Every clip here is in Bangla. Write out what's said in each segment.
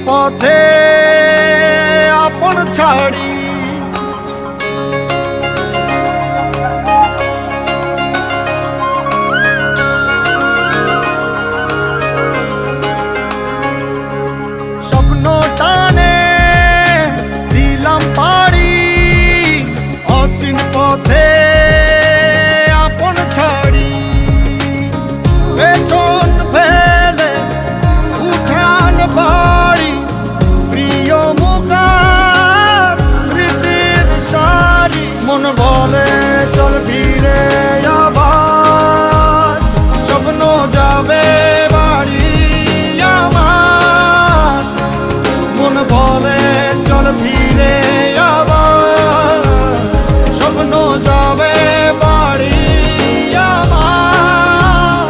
পথে আপন ছাড়ি স্বপ্ন টানে দিলাম পাড়ি অচিন পথে আপন ছাড়ি পেছন ফেলে উঠান বাড়ি প্রিয় মুখার স্মৃতির সারি মন বলে চল ফিরে আবার স্বপ্ন যাবে বাড়ি আমার মন বলে চল ফিরে আবার স্বপ্ন যাবে বাড়ি আমার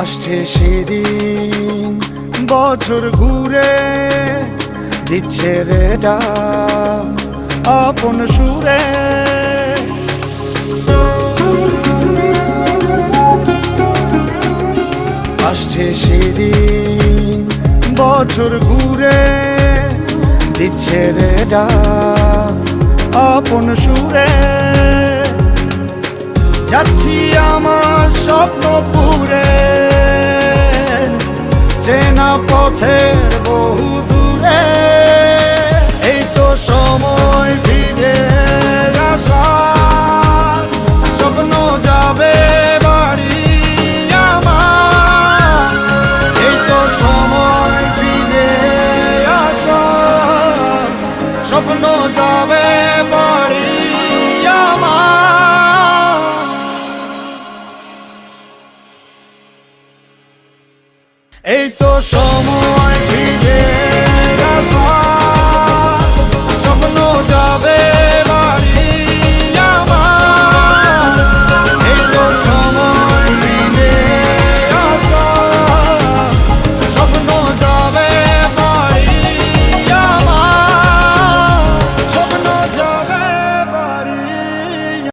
আসছে সেদিন বছর ঘুরে দিচ্ছে রে ডাক আপন সুরে আসছে সেদিন বছর ঘুরে দিচ্ছে রে ডাক আপন সুরে যাচ্ছি আমার স্বপ্ন পুরে চেনা পথের বহু দূরে এই তো সময় ফিরে আসা